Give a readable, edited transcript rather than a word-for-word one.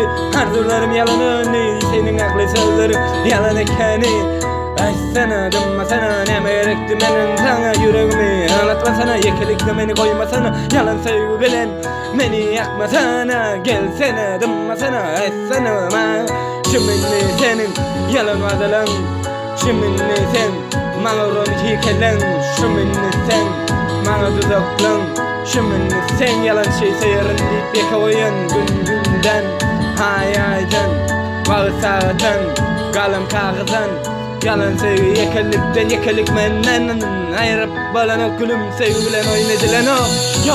sözlerini, arzularım yalanını, senin aklı sözlerin yalan ekeni. Açsana dımmasana, neme gerekti menin sana yüreğimi ağlatmasana, yekelikle beni koymasana, yalan sevgi bilen beni yakmasana, gelsene dımmasana, açsana ma. Şiminni senin yalan vadalan, şiminni sen mağurum hikelen, şiminni sen mağa tuzaklan, şiminni sen yalan şey seyirin deyip yakaoyan günden, hayaydan, bağırsağıdan, kalem kağıdan. Yalan sevgi yekelikten yekelik menden ayırıp balana gülüm sevgi bilen oynayıcılan o. Yo.